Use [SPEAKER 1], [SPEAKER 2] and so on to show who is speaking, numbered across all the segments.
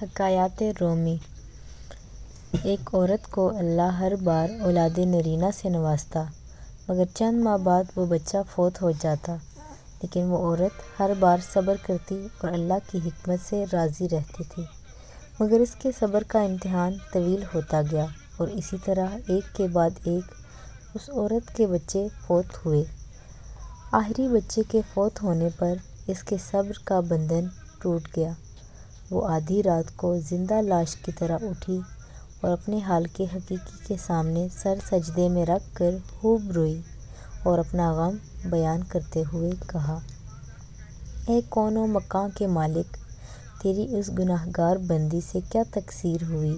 [SPEAKER 1] حکایات رومی۔ ایک عورت کو اللہ ہر بار اولاد نرینہ سے نوازتا، مگر چند ماہ بعد وہ بچہ فوت ہو جاتا، لیکن وہ عورت ہر بار صبر کرتی اور اللہ کی حکمت سے راضی رہتی تھی۔ مگر اس کے صبر کا امتحان طویل ہوتا گیا اور اسی طرح ایک کے بعد ایک اس عورت کے بچے فوت ہوئے۔ آخری بچے کے فوت ہونے پر اس کے صبر کا بندھن ٹوٹ گیا۔ وہ آدھی رات کو زندہ لاش کی طرح اٹھی اور اپنے حال کے حقیقی کے سامنے سر سجدے میں رکھ کر خوب روئی اور اپنا غم بیان کرتے ہوئے کہا: اے کون و مکان کے مالک! تیری اس گنہگار بندی سے کیا تقصیر ہوئی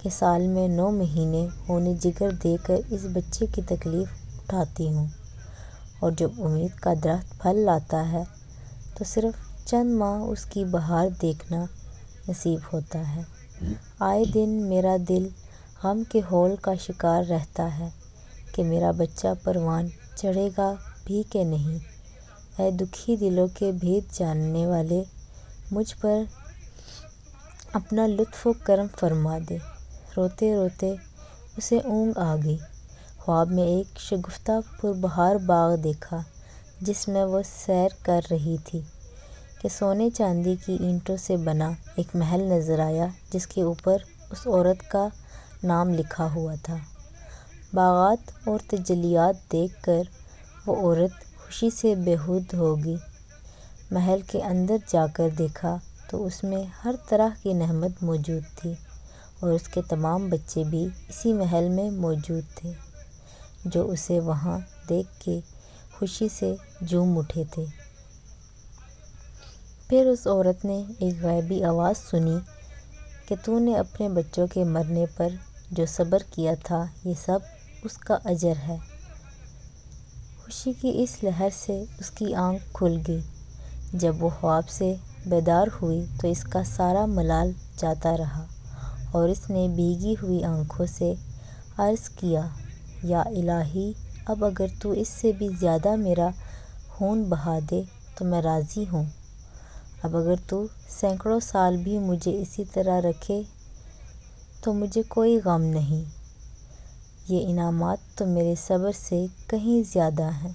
[SPEAKER 1] کہ سال میں 9 مہینے خون جگر دے کر اس بچے کی تکلیف اٹھاتی ہوں، اور جب امید کا درخت پھل لاتا ہے تو صرف چند ماہ اس کی بہار دیکھنا نصیب ہوتا ہے۔ آئے دن میرا دل غم کے ہول کا شکار رہتا ہے کہ میرا بچہ پروان چڑھے گا بھی کہ نہیں۔ اے دکھی دلوں کے بھید جاننے والے، مجھ پر اپنا لطف و کرم فرما دے۔ روتے روتے اسے اونگ آ گئی۔ خواب میں ایک شگفتہ پربہار باغ دیکھا جس میں وہ سیر کر رہی تھی کہ سونے چاندی کی اینٹوں سے بنا ایک محل نظر آیا جس کے اوپر اس عورت کا نام لکھا ہوا تھا۔ باغات اور تجلیات دیکھ کر وہ عورت خوشی سے بے حد ہو گئی۔ محل کے اندر جا کر دیکھا تو اس میں ہر طرح کی نعمت موجود تھی اور اس کے تمام بچے بھی اسی محل میں موجود تھے، جو اسے وہاں دیکھ کے خوشی سے جھوم اٹھے تھے۔ پھر اس عورت نے ایک غیبی آواز سنی کہ تو نے اپنے بچوں کے مرنے پر جو صبر کیا تھا، یہ سب اس کا اجر ہے۔ خوشی کی اس لہر سے اس کی آنکھ کھل گئی۔ جب وہ خواب سے بیدار ہوئی تو اس کا سارا ملال جاتا رہا اور اس نے بھیگی ہوئی آنکھوں سے عرض کیا: یا الہی، اب اگر تو اس سے بھی زیادہ میرا خون بہا دے تو میں راضی ہوں۔ اب اگر تو سینکڑوں سال بھی مجھے اسی طرح رکھے تو مجھے کوئی غم نہیں۔ یہ انعامات تو میرے صبر سے کہیں زیادہ ہیں۔